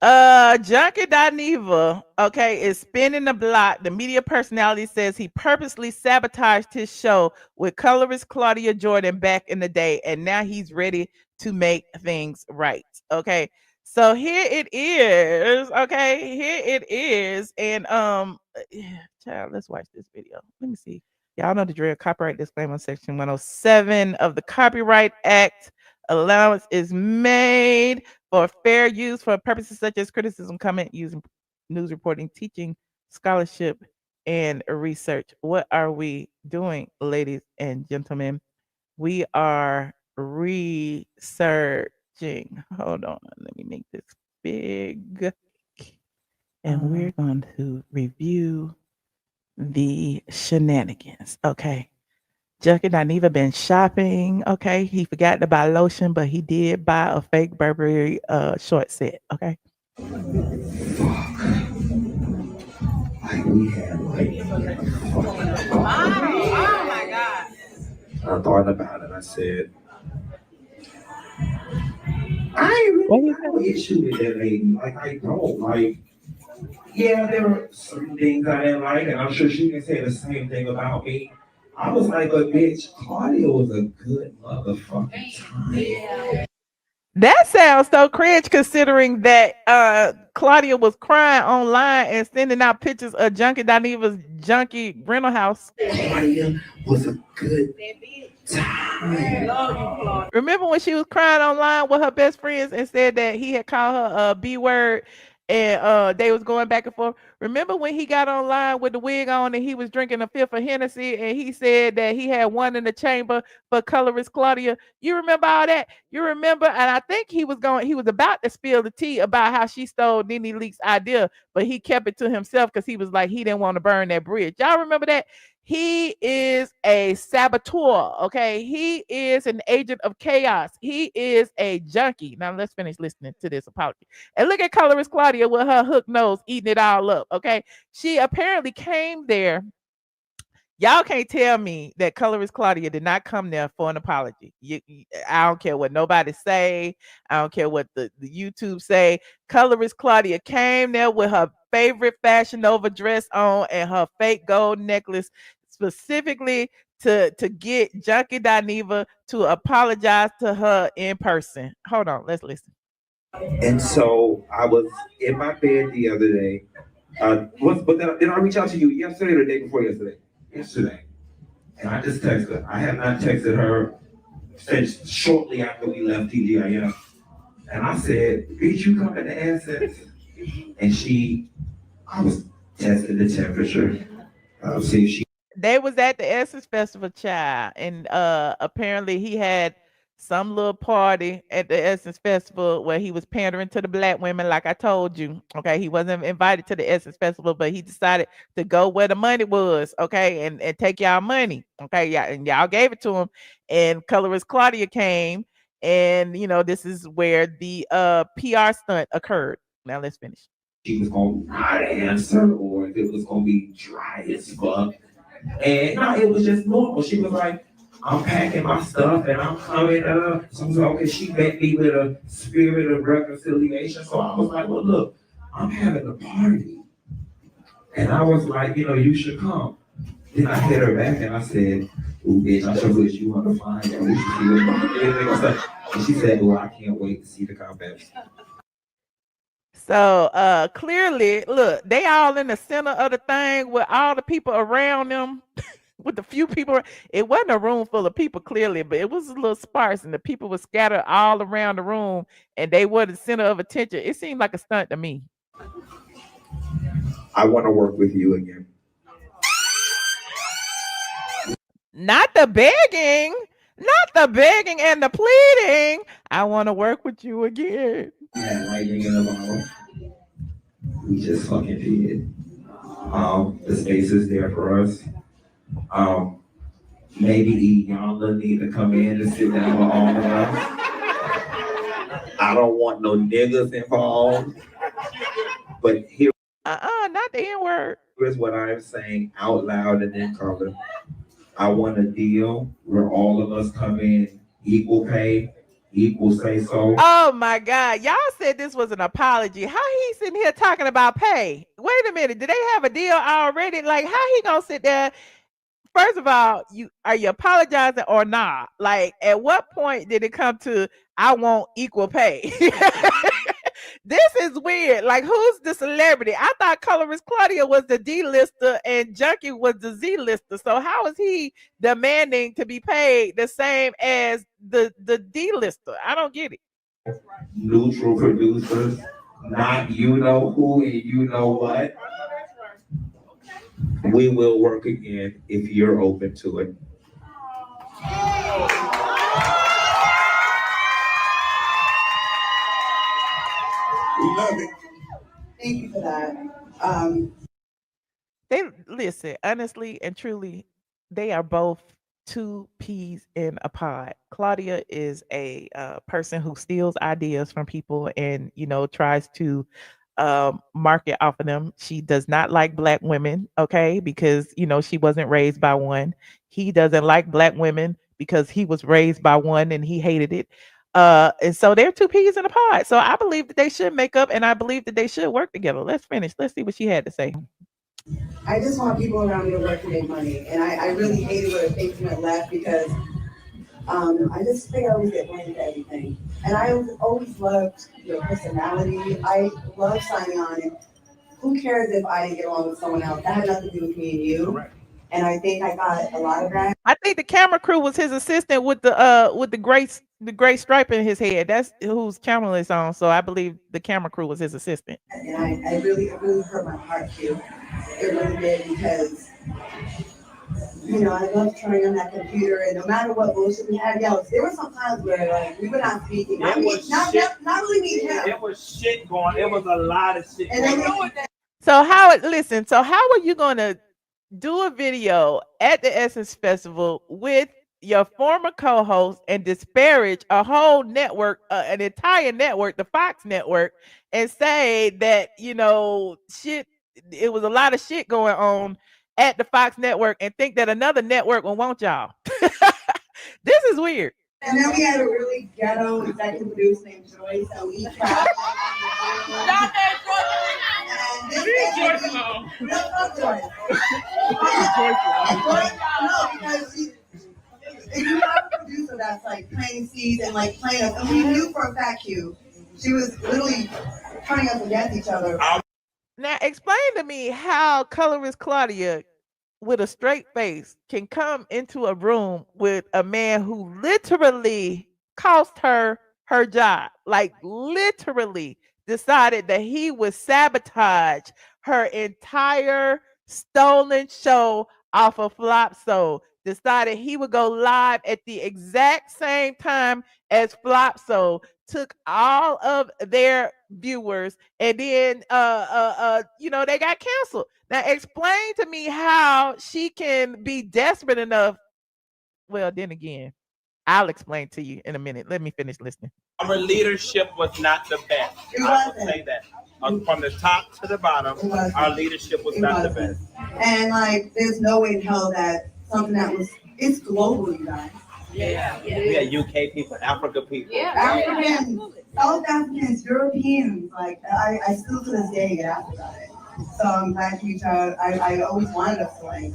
Junkie Dineva, okay, is spinning the block. The media personality says he purposely sabotaged his show with colorist Claudia Jordan back in the day, and now he's ready to make things right. Okay. So here it is. Okay, here it is. And child, let's watch this video. Let me see. Y'all know the drill. Copyright disclaimer section 107 of the Copyright Act. Allowance is made for fair use for purposes such as criticism, comment, using news reporting, teaching, scholarship, and research. What are we doing, ladies and gentlemen? We are researching. Hold on, let me make this big. And we're going to review the shenanigans. Okay. Junkie Dineva been shopping. Okay. He forgot to buy lotion, but he did buy a fake Burberry short set. Okay. Like we had like oh my god. I thought about it. I said, I ain't really got no issue with that lady. Like I don't like. Yeah, there were certain things I didn't like, and I'm sure she can say the same thing about me. I was like, but bitch, Claudia was a good motherfucking time. That sounds so cringe considering that Claudia was crying online and sending out pictures of Junkie Dineva's junkie rental house. Claudia was a good time. Remember when she was crying online with her best friends and said that he had called her a B word and they was going back and forth? Remember when he got online with the wig on and he was drinking a fifth of Hennessy and he said that he had one in the chamber for colorist Claudia? You remember all that? You remember? And I think he was about to spill the tea about how she stole Nene Leak's idea, but he kept it to himself because he was like, he didn't want to burn that bridge. Y'all remember that? He is a saboteur, okay? He is an agent of chaos. He is a junkie. Now let's finish listening to this apology. And look at colorist Claudia with her hook nose eating it all up, okay? She apparently came there. Y'all can't tell me that colorist Claudia did not come there for an apology. I don't care what nobody say. I don't care what the YouTube say. Colorist Claudia came there with her favorite Fashion Nova dress on and her fake gold necklace specifically to get Junkie Dineva to apologize to her in person. Hold on, let's listen. And so I was in my bed the other day. Did I reach out to you yesterday or the day before yesterday? Yesterday. And I just texted her. I have not texted her since shortly after we left TGIF. And I said, did you come to the Essence? And I was testing the temperature. See if she. They was at the Essence Festival, child, and apparently he had some little party at the Essence Festival where he was pandering to the black women, like I told you. Okay, he wasn't invited to the Essence Festival, but he decided to go where the money was. Okay, and take y'all money. Okay, yeah, and y'all gave it to him. And colorist Claudia came, and this is where the PR stunt occurred. Now let's finish. She was gonna not answer, or if it was gonna be dry as fuck. And no, it was just normal. She was like, I'm packing my stuff and I'm coming up. So I was like, okay, she met me with a spirit of reconciliation. So I was like, well, look, I'm having a party. And I was like, you should come. Then I hit her back and I said, ooh, bitch, I sure wish you want to find out. We should see what and she said, well, I can't wait to see the comments. So clearly, look, they all in the center of the thing with all the people around them, with the few people. It wasn't a room full of people, clearly, but it was a little sparse, and the people were scattered all around the room, and they were the center of attention. It seemed like a stunt to me. I want to work with you again. Not the begging. Not the begging and the pleading. I want to work with you again. Yeah, lightning in the bottle. We just fucking did. The space is there for us. Maybe y'all need to come in and sit down with all of us. I don't want no niggas involved. But here. Not the N-word. Here's what I'm saying out loud and in color. I want a deal where all of us come in equal pay, equal say so. Oh my God. Y'all said this was an apology. How he sitting here talking about pay? Wait a minute. Did they have a deal already? Like, how he gonna sit there? First of all, are you apologizing or not? Like, at what point did it come to I want equal pay? This is weird. Like, who's the celebrity? I thought colorist Claudia was the D-lister and Junkie was the Z-lister. So how is he demanding to be paid the same as the D-lister? I don't get it. Neutral producers, not you know who and you know what. We will work again if you're open to it. We love it. Thank you for that. They listen, honestly and truly, they are both two peas in a pod. Claudia is a person who steals ideas from people and tries to market off of them. She does not like black women, okay, because she wasn't raised by one. He doesn't like black women because he was raised by one and he hated it. And so they're two peas in a pod. So I believe that they should make up and I believe that they should work together. Let's finish. Let's see what she had to say. I just want people around me to work to make money. And I really hated when things went left because I just think I always get blamed for everything. And I always loved your personality. I love signing on. And who cares if I didn't get along with someone else? That had nothing to do with me and you. Correct. And I think I got a lot of that. I think the camera crew was his assistant with the gray stripe in his head. That's whose camera is on. So I believe the camera crew was his assistant. And it really hurt my heart too. It really did because I love turning on that computer and no matter what bullshit we had, there were some times where like we were not speaking. Not really me. There was shit going. There was a lot of shit going on. So how are you gonna do a video at the Essence Festival with your former co-host and disparage a whole network, an entire network, the Fox network, and say that shit? It was a lot of shit going on at the Fox network, and think that another network will want y'all. This is weird. And then we had a really ghetto executive producer named Joyce, so we tried. And this because if you have a producer that's like planting seeds and like playing us, and we knew for a fact she was literally turning us against each other. Now explain to me how colorist Claudia with a straight face can come into a room with a man who literally cost her job, like literally decided that he would sabotage her entire stolen show off of Flop Soul, decided he would go live at the exact same time as Flop Soul, took all of their viewers, and then they got canceled. Now explain to me how she can be desperate enough. Well, then again, I'll explain to you in a minute. Let me finish listening. Our leadership was not the best. I will say that. From the top to the bottom, our leadership was not the best. And like, there's no way in hell that something it's global, you guys. Yeah. We had UK people, Africa people. Yeah. Africans, South Africans, Europeans. Like, I still to this day get asked about it. So I'm glad you tried. I always wanted us to like.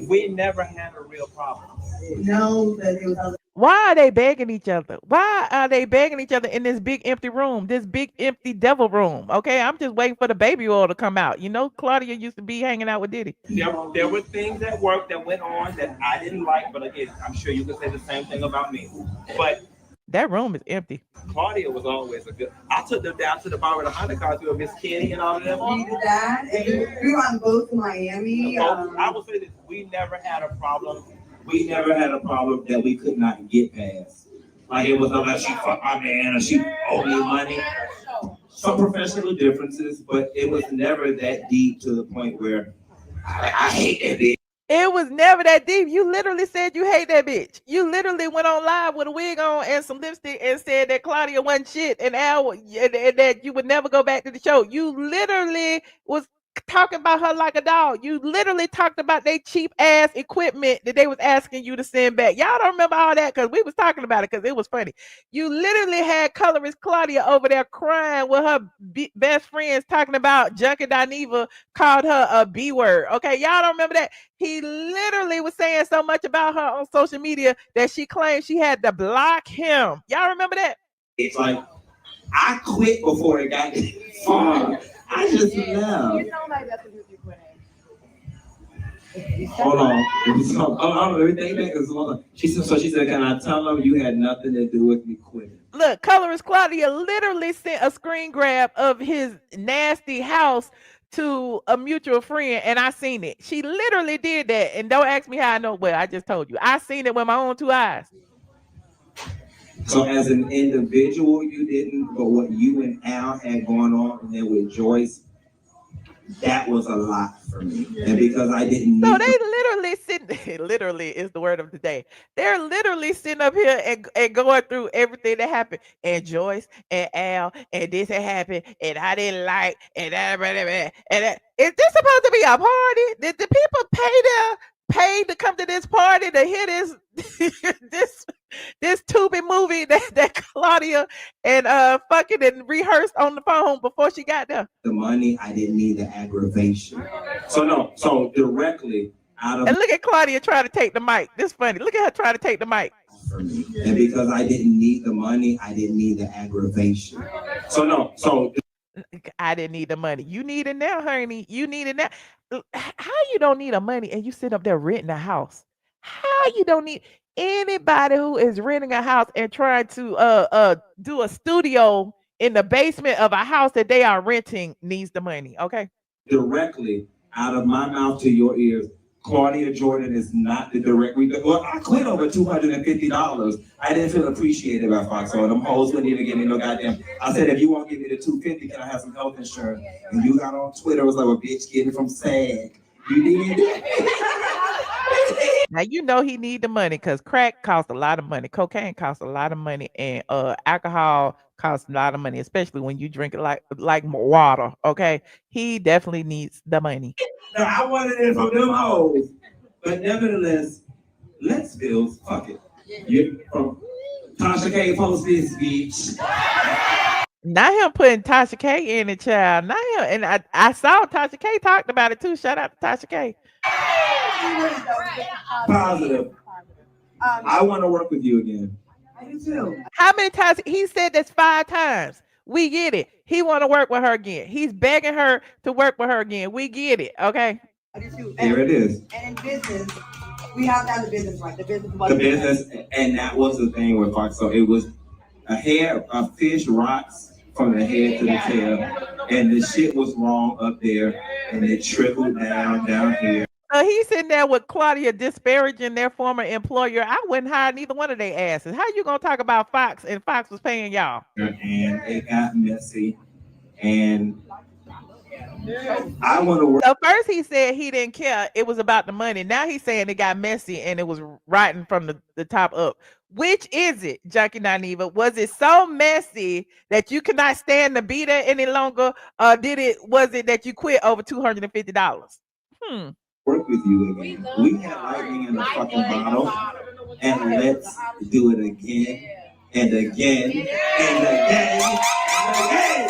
We never had a real problem. No, that it was other. Why are they begging each other? Why are they begging each other in this big empty room, this big empty devil room? Okay, I'm just waiting for the baby oil to come out. Claudia used to be hanging out with Diddy. There were things at work that went on that I didn't like, but again, I'm sure you could say the same thing about me. But that room is empty. Claudia was always a good. I took them down to the bar with a Honda car through Miss Kitty and all of them. We did that, and we were on both to Miami. I will say this: we never had a problem. We never had a problem that we could not get past. Like it was unless she fucked my man or she owed me money. Some professional differences, but it was never that deep to the point where I hate that bitch. It was never that deep. You literally said you hate that bitch. You literally went on live with a wig on and some lipstick and said that Claudia wasn't shit and that you would never go back to the show. You literally was talking about her like a dog. You literally talked about they cheap ass equipment that they was asking you to send back. Y'all don't remember all that because we was talking about it because it was funny. You literally had colorist Claudia over there crying with her best friends talking about Junkie Dineva called her a B word. Okay, y'all don't remember that? He literally was saying so much about her on social media that she claimed she had to block him. Y'all remember that? It's like, I quit before it got far. I just left. You sound like that's what you're quitting. Hold on. Let me think back. She said, can I tell them you had nothing to do with me quitting? Look, colorist Claudia literally sent a screen grab of his nasty house to a mutual friend, and I seen it. She literally did that, and don't ask me how I know. Well, I just told you. I seen it with my own two eyes. So as an individual, you didn't, but what you and Al had going on, and then with Joyce, that was a lot for me. And because I didn't So need they literally sitting, literally is the word of the day. They're literally sitting up here and going through everything that happened. And Joyce and Al and this had happened and I didn't like and that, and that. Is this supposed to be a party? Did the people pay to come to this party to hear this this Tubi movie that Claudia and fucking and rehearsed on the phone before she got there? the money, I didn't need the aggravation. So directly out of, And look at Claudia trying to take the mic. This funny. Look at her trying to take the mic. for me. And because I didn't need the money, I didn't need the aggravation. So I didn't need the money. You need it now, honey. You need it now. How you don't need a money and you sit up there renting a house? How you don't need anybody who is renting a house and trying to do a studio in the basement of a house that they are renting needs the money, okay? directly out of my mouth to your ears, Claudia Jordan is not the direct. Well, I quit over $250. I didn't feel appreciated by Fox Soul. Them hoes wouldn't even give me no goddamn. I said, if you won't give me the $250, can I have some health insurance? And you got on Twitter, was like, a bitch getting it from SAG. You did. Now you know he need the money because crack costs a lot of money, cocaine costs a lot of money, and alcohol costs a lot of money, especially when you drink it like water. Okay, he definitely needs the money. No, I wanted it from them hoes. But nevertheless, let's build. Fuck it. You from Tasha K post this bitch. Not him putting Tasha K in it, child. Not him. And I saw Tasha K talked about it too. Shout out to Tasha K. Positive. I want to work with you again. I do too. How many times he said this 5 times? We get it. He want to work with her again. He's begging her to work with her again. We get it. Okay. I do too. Here it is. And in business, we have to have the business right. The The business, and that was the thing with Fox. So it was a fish rots from the head to the tail, and the shit was wrong up there, and it trickled down here. He's sitting there with Claudia disparaging their former employer. I wouldn't hire neither one of their asses. How you gonna talk about Fox and Fox was paying y'all? And it got messy, and I want to work. So first he said he didn't care. It was about the money. Now he's saying it got messy and it was rotten from the top up. Which is it, Junkie Dineva? Was it so messy that you could not stand to be there any longer? Or was it that you quit over $250? Work with you again. We had lightning in the fucking bottle, and let's do it again and again and again and again.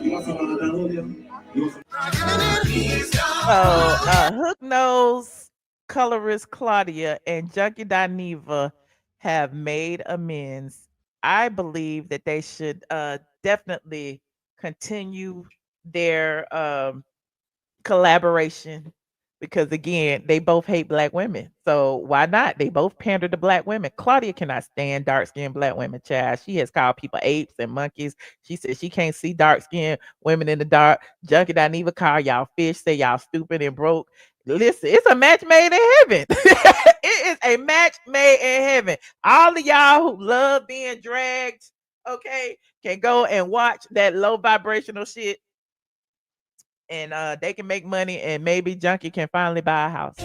You want some of that, William? Hook Nose, colorist Claudia, and Junkie Dineva have made amends. I believe that they should definitely continue their collaboration because again, they both hate black women. So why not? They both pander to black women. Claudia cannot stand dark-skinned black women, child. She has called people apes and monkeys. She said she can't see dark-skinned women in the dark. Junkie Dineva call y'all fish, say y'all stupid and broke. Listen, it's a match made in heaven. It is a match made in heaven. All of y'all who love being dragged, okay, can go and watch that low vibrational shit. And they can make money, and maybe Junkie can finally buy a house.